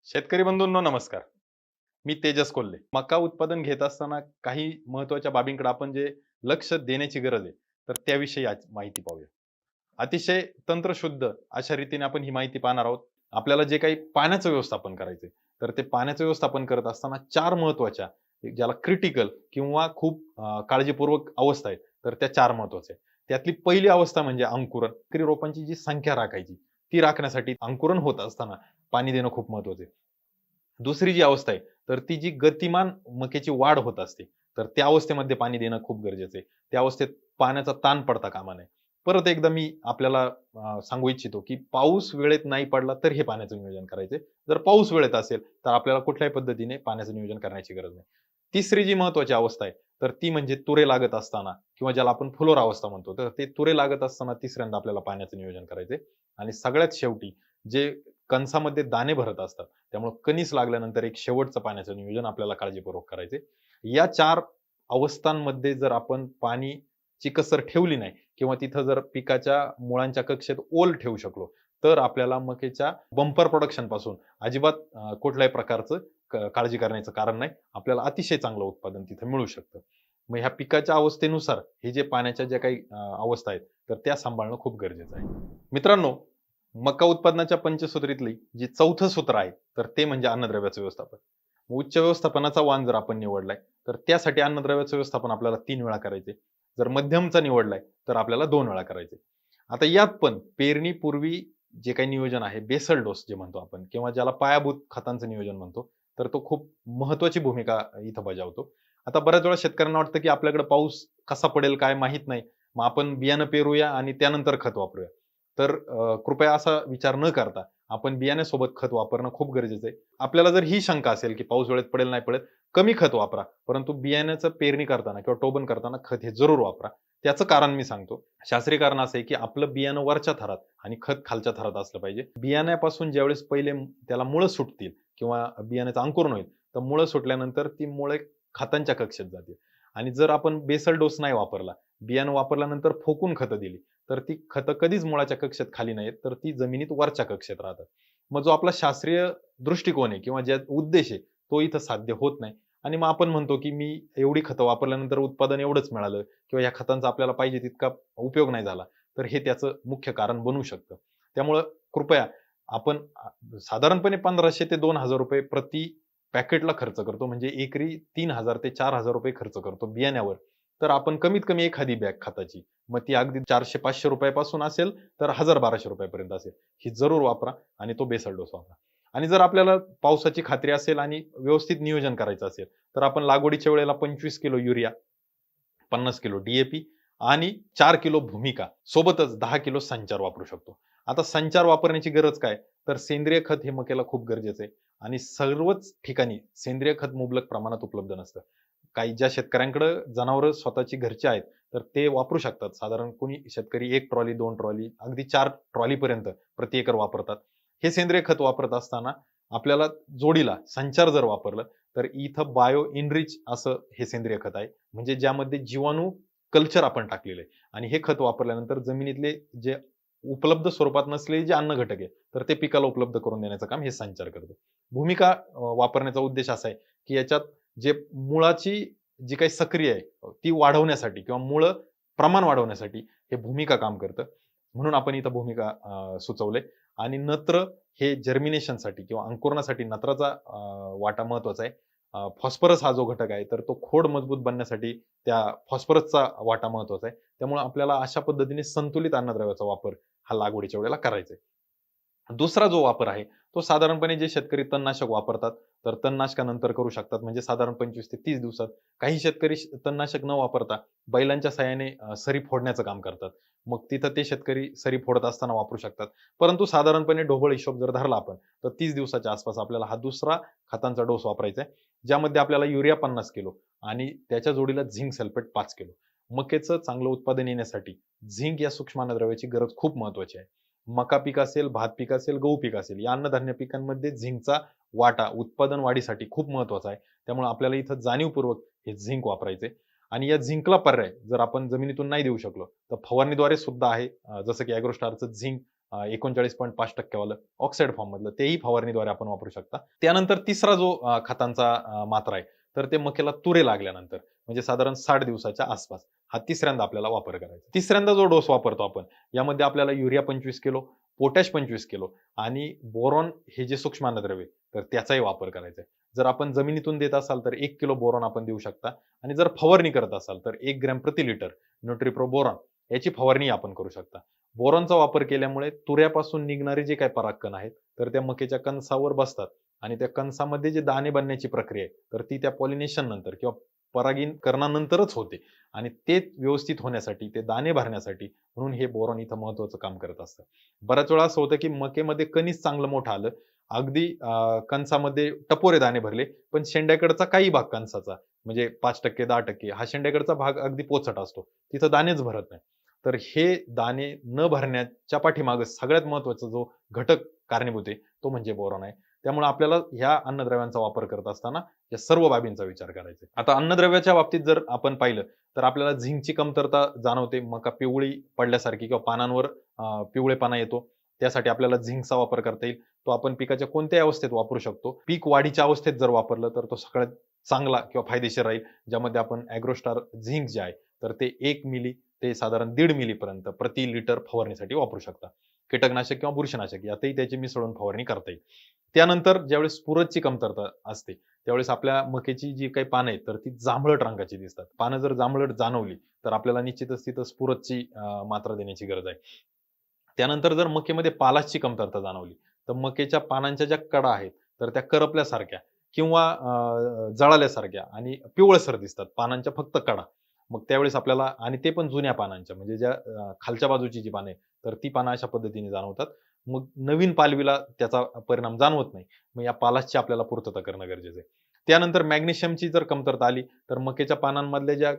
शेतकरी बंधूंनो नमस्कार. मी तेजस कोल्हे. मका उत्पादन घेत असताना काही महत्त्वाच्या बाबींकडे आपण जे लक्ष देण्याची गरज आहे, तर त्याविषयी आज माहिती पाहूया. अतिशय तंत्रशुद्ध अशा रीतीने आपण ही माहिती पाहणार आहोत. आपल्याला जे काही पाण्याचं व्यवस्थापन करायचंय, तर ते पाण्याचं व्यवस्थापन करत असताना 4 महत्त्वाच्या ज्याला क्रिटिकल किंवा खूप काळजीपूर्वक अवस्था आहेत, तर त्या 4 महत्त्वाच्या आहेत. त्यातली पहिली अवस्था म्हणजे अंकुरण. रोपांची जी संख्या राखायची, ती राखण्यासाठी अंकुरण होत असताना पाणी देणं खूप महत्त्वाचं आहे. दुसरी जी अवस्था आहे, तर ती जी गतिमान मक्याची वाढ होत असते, तर त्या अवस्थेमध्ये पाणी देणं खूप गरजेचं आहे. त्या अवस्थेत पाण्याचा ताण पडता कामा नये. परत एकदा मी आपल्याला सांगू इच्छितो, की पाऊस वेळेत नाही पडला, तर हे पाण्याचं नियोजन करायचंय. जर पाऊस वेळेत असेल, तर आपल्याला कुठल्याही पद्धतीने पाण्याचं नियोजन करण्याची गरज नाही. तिसरी जी महत्त्वाची अवस्था आहे, तर ती म्हणजे तुरे लागत असताना किंवा ज्याला आपण फ्लोर अवस्था म्हणतो, तर ते तुरे लागत असताना तिसऱ्यांदा आपल्याला पाण्याचं नियोजन करायचंय. आणि सगळ्यात शेवटी जे कणसामध्ये दाणे भरत असतात, त्यामुळे कणीस लागल्यानंतर एक शेवटचं पाण्याचं नियोजन आपल्याला काळजीपूर्वक करायचंय. या 4 अवस्थांमध्ये जर आपण पाणीची कसर ठेवली नाही किंवा तिथं जर पिकाच्या मुळांच्या कक्षेत ओल ठेवू शकलो, तर आपल्याला मकेच्या बंपर प्रोडक्शन पासून अजिबात कुठल्याही प्रकारचं काळजी करण्याचं कारण नाही. आपल्याला अतिशय चांगलं उत्पादन तिथं मिळू शकतं. मग ह्या पिकाच्या अवस्थेनुसार हे जे पाण्याच्या ज्या काही अवस्था आहेत, तर त्या सांभाळणं खूप गरजेचं आहे. मित्रांनो, मका उत्पादनाच्या पंचसूत्रीतली जी चौथं सूत्र आहे, तर ते म्हणजे अन्नद्रव्याचं व्यवस्थापन. उच्च व्यवस्थापनाचा वाण जर आपण निवडलाय, तर त्यासाठी अन्नद्रव्याचं व्यवस्थापन आपल्याला 3 वेळा करायचंय. जर मध्यमचा निवडलाय, तर आपल्याला 2 वेळा करायचंय. आता यात पण पेरणीपूर्वी जे काही नियोजन आहे, बेसल डोस जे म्हणतो आपण किंवा ज्याला पायाभूत खतांचं नियोजन म्हणतो, तर तो खूप महत्त्वाची भूमिका इथं बजावतो. आता बऱ्याच वेळा शेतकऱ्यांना वाटतं, की आपल्याकडे पाऊस कसा पडेल काय माहीत नाही. मग आपण बियाणं पेरूया आणि त्यानंतर खत वापरूया. तर कृपया असा विचार न करता आपण बियाण्यासोबत खत वापरणं खूप गरजेचं आहे. आपल्याला जर ही शंका असेल, की पाऊस वेळेत पडेल, नाही पडेल, कमी खत वापरा. परंतु बियाण्याचं पेरणी करताना किंवा टोभण करताना खत हे जरूर वापरा. त्याचं कारण मी सांगतो. शास्त्रीय कारण असं आहे, की आपलं बियाणं वरच्या थरात आणि खत खालच्या थरात असलं पाहिजे. बियाण्यापासून ज्यावेळेस पहिले त्याला मुळं सुटतील किंवा बियाण्याचं अंकुरण होईल, तर मुळं सुटल्यानंतर ती मुळे खतांच्या कक्षेत जातील आणि जर आपण बेसल डोस नाही वापरला, बियाणं वापरल्यानंतर फोकून खतं दिली, तर ती खतं कधीच मुळाच्या कक्षेत खाली नाही तर ती जमिनीत वरच्या कक्षेत राहतात. मग जो आपला शास्त्रीय दृष्टिकोन आहे किंवा ज्या उद्देश आहे, तो इथं साध्य होत नाही आणि मग आपण म्हणतो, की मी एवढी खतं वापरल्यानंतर उत्पादन एवढंच मिळालं किंवा या खतांचा आपल्याला पाहिजे तितका उपयोग नाही झाला. तर हे त्याचं मुख्य कारण बनू शकतं. त्यामुळं कृपया आपण साधारणपणे ₹1500 ते ₹2000 प्रति पॅकेटला खर्च करतो. म्हणजे एकरी ₹3000 ते ₹4000 खर्च करतो बियाण्यावर. तर आपण कमीत कमी एखादी बॅग खताची, मग ती अगदी ₹400-500 पासून असेल, तर ₹1000-1200 पर्यंत असेल. ही जरूर वापरा आणि तो बेसल डोस वापरा. आणि जर आपल्याला पावसाची खात्री असेल आणि व्यवस्थित नियोजन करायचं असेल, तर आपण लागवडीच्या वेळेला 25 किलो युरिया, 50 किलो डी आणि 4 किलो भूमिका सोबतच 10 किलो संचार वापरू शकतो. आता संचार वापरण्याची गरज काय? तर सेंद्रिय खत हे मक्याला खूप गरजेचं आहे आणि सर्वच ठिकाणी सेंद्रिय खत मुबलक प्रमाणात उपलब्ध नसतं. काही ज्या शेतकऱ्यांकडे जनावरं स्वतःची घरची आहेत, तर ते वापरू शकतात. साधारण कोणी शेतकरी 1 ट्रॉली, 2 ट्रॉली, अगदी 4 ट्रॉलीपर्यंत प्रति एकर वापरतात. हे सेंद्रिय खत वापरत असताना आपल्याला जोडीला संचार जर वापरलं, तर इथं बायो इनरिच असं हे सेंद्रिय खत आहे. म्हणजे ज्यामध्ये जीवाणू कल्चर आपण टाकलेलं आहे आणि हे खत वापरल्यानंतर जमिनीतले जे उपलब्ध स्वरूपात नसलेले जे अन्न घटक आहे, तर ते पिकाला उपलब्ध करून देण्याचं काम हे संचार करतं. भूमिका वापरण्याचा उद्देश असा आहे, की याच्यात जे मुळाची जी काही सक्रिय आहे, ती वाढवण्यासाठी किंवा मुळं प्रमाण वाढवण्यासाठी हे भूमिका काम करतं. म्हणून आपण इथं भूमिका सुचवलंय आणि नत्र हे जर्मिनेशनसाठी किंवा अंकुरणासाठी नत्राचा वाटा महत्त्वाचा आहे. फॉस्फरस हा जो घटक आहे, तर तो खोड मजबूत बनण्यासाठी त्या फॉस्फरसचा वाटा महत्त्वाचा आहे. त्यामुळे आपल्याला अशा पद्धतीने संतुलित अन्नद्रव्याचा वापर हा लागवडीच्या वेळेला करायचा आहे. दुसरा जो वापर आहे, तो साधारणपणे जे शेतकरी तणनाशक वापरतात, तर तणनाशकानंतर करू शकतात. म्हणजे साधारण 25 ते 30 दिवसात. काही शेतकरी तणनाशक न वापरता बैलांच्या साहाय्याने सरी फोडण्याचं काम करतात. मग तिथं ते शेतकरी सरी फोडत असताना वापरू शकतात. परंतु साधारणपणे ढोबळ हिशोब जर धरला आपण, तर 30 दिवसाच्या आसपास आपल्याला हा दुसरा खतांचा डोस वापरायचा आहे. ज्यामध्ये आपल्याला युरिया 50 किलो आणि त्याच्या जोडीला झिंक सल्फेट 5 किलो. मक्याचं चांगलं उत्पादन येण्यासाठी झिंक या सूक्ष्म अन्नद्रव्याची गरज खूप महत्त्वाची आहे. मका पीक असेल, भात पीक असेल, गहू पीक असेल, या अन्नधान्य पिकांमध्ये झिंकचा वाटा उत्पादन वाढीसाठी खूप महत्त्वाचा आहे. त्यामुळे आपल्याला इथं जाणीवपूर्वक हे झिंक वापरायचे आणि या झिंकला पर्याय जर आपण जमिनीतून नाही देऊ शकलो, तर फवारणीद्वारे सुद्धा आहे. जसं की ॲग्रोस्टारचं झिंक 39.5% वालं ऑक्साईड फॉर्म मधलं तेही फवारणीद्वारे आपण वापरू शकता. त्यानंतर तिसरा जो खतांचा मात्रा आहे, तर ते मक्याला तुरे लागल्यानंतर म्हणजे साधारण 60 दिवसाच्या आसपास हा तिसऱ्यांदा आपल्याला वापर करायचा. तिसऱ्यांदा जो डोस वापरतो आपण, यामध्ये आपल्याला युरिया 25 किलो, पोटॅश 25 किलो आणि बोरॉन हे जे सूक्ष्म अन्नद्रव्य तर त्याचाही वापर करायचा आहे. जर आपण जमिनीतून देत असाल तर 1 किलो बोरॉन आपण देऊ शकता आणि जर फवारणी करत असाल तर 1 ग्रॅम प्रति लिटर न्यूट्रिप्रो बोरॉन याची फवारणी आपण करू शकता. बोरॉनचा वापर केल्यामुळे तुऱ्यापासून निघणारे जे काही परागकण आहेत, तर त्या मक्याच्या कणसावर बसतात आणि त्या कणसामध्ये जे दाणे बनण्याची प्रक्रिया आहे, तर ती त्या पॉलिनेशन नंतर किंवा परागीकरणानंतरच होते आणि ते व्यवस्थित होण्यासाठी, ते दाणे भरण्यासाठी म्हणून हे बोरॉन इथं महत्त्वाचं काम करत असतं. बऱ्याच वेळा असं होतं, की मक्यामध्ये कणीस चांगलं मोठं आलं, अगदी कणसामध्ये टपोरे दाणे भरले, पण शेंड्याकडचा काही भाग कणसाचा म्हणजे 5% 10% हा शेंड्याकडचा भाग अगदी पोचट असतो. तिथं दाणेच भरत नाही. तर हे दाणे न भरण्याच्या पाठीमागे सगळ्यात महत्त्वाचा जो घटक कारणीभूत आहे, तो म्हणजे बोरॉन आहे. त्यामुळे आपल्याला ह्या अन्नद्रव्यांचा वापर करत असताना या सर्व बाबींचा विचार करायचा आहे. आता अन्नद्रव्याच्या बाबतीत जर आपण पाहिलं, तर आपल्याला झिंकची कमतरता जाणवते. मका पिवळी पडल्यासारखी किंवा पानांवर पिवळेपणा येतो. त्यासाठी आपल्याला झिंकचा वापर करता येईल. तो आपण पिकाच्या कोणत्याही अवस्थेत वापरू शकतो. पीक वाढीच्या अवस्थेत जर वापरलं, तर तो सगळ्यात चांगला किंवा फायदेशीर राहील. ज्यामध्ये आपण ॲग्रोस्टार झिंक जे आहे, तर ते 1 मिली ते साधारण 1.5 मिलीपर्यंत प्रति लिटर फवारणीसाठी वापरू शकता. कीटकनाशक किंवा बुरशीनाशक यातही त्याची मिसळून फवारणी करता येईल. त्यानंतर ज्यावेळेस स्फुरदची कमतरता असते, त्यावेळेस आपल्या मक्याची जी काही पानं आहेत, तर ती जांभळट रंगाची दिसतात. पानं जर जांभळट जाणवली, तर आपल्याला निश्चितच तिथं स्फुरदची मात्रा देण्याची गरज आहे. त्यानंतर जर मक्यामध्ये पालाशची कमतरता जाणवली, तर मक्याच्या पानांच्या ज्या कडा आहेत, तर त्या करपल्यासारख्या किंवा जळाल्यासारख्या आणि पिवळसर दिसतात पानांच्या फक्त कडा. मग त्यावेळेस आपल्याला आणि ते पण जुन्या पानांच्या म्हणजे ज्या खालच्या बाजूची जी पानं आहेत, तर ती पानं अशा पद्धतीने जाणवतात. मग नवीन पालवीला त्याचा परिणाम जाणवत नाही. मग या पालाशची आपल्याला पूर्तता करणं गरजेचं आहे. त्यानंतर मॅग्नेशियमची जर कमतरता आली, तर मक्याच्या पानांमधल्या ज्या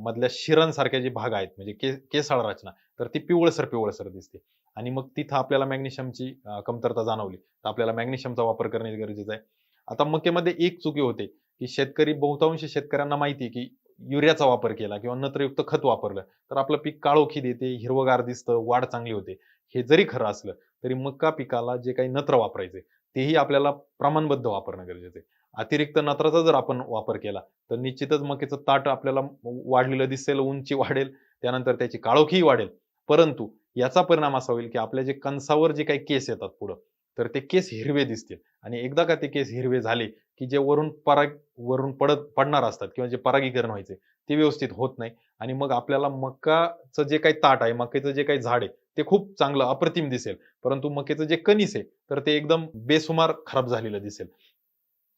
मधल्या शिरांसारख्या जे भाग आहेत म्हणजे केसाळ रचना, तर ती पिवळसर दिसते आणि मग तिथं आपल्याला मॅग्नेशियमची कमतरता जाणवली, तर आपल्याला मॅग्नेशियमचा वापर करणे गरजेचं आहे. आता मक्यामध्ये एक चुकी होते, की बहुतांश शेतकऱ्यांना माहिती आहे, की युरियाचा वापर केला किंवा नत्रयुक्त खत वापरलं, तर आपलं पीक काळोखी देते, हिरवंगार दिसतं, वाढ चांगली होते. हे जरी खरं असलं, तरी मका पिकाला जे काही नत्र वापरायचे, तेही आपल्याला प्रमाणबद्ध वापरणं गरजेचं आहे. अतिरिक्त नत्राचा जर आपण वापर केला, तर निश्चितच मक्याचं ताट आपल्याला वाढलेलं दिसेल, उंची वाढेल, त्यानंतर त्याची काळोखीही वाढेल. परंतु याचा परिणाम असा होईल, की आपल्या जे कणसावर जे काही केस येतात पुढं, तर ते केस हिरवे दिसतील आणि एकदा का ते केस हिरवे झाले, की जे वरून पडणार असतात किंवा जे परागीकरण व्हायचे, ते व्यवस्थित होत नाही आणि मग आपल्याला मकाचं जे काही ताट आहे, मक्याचं जे काही झाड आहे, ते खूप चांगलं अप्रतिम दिसेल. परंतु मक्याचं जे कणीस आहे, तर ते एकदम बेसुमार खराब झालेलं दिसेल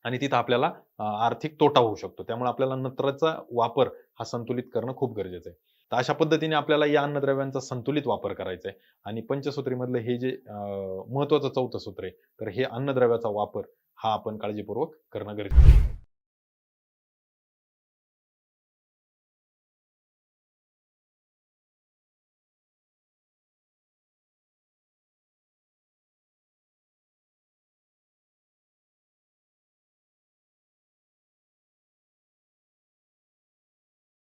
आणि तिथं आपल्याला आर्थिक तोटा होऊ शकतो. त्यामुळे आपल्याला नत्राचा वापर हा संतुलित करणं खूप गरजेचं आहे. तर अशा पद्धतीने आपल्याला या अन्नद्रव्यांचा संतुलित वापर करायचा आहे आणि पंचसूत्रीमधलं हे जे महत्त्वाचं चौथं सूत्र आहे, तर हे अन्नद्रव्याचा वापर हा आपण काळजीपूर्वक करणं गरजेचं आहे.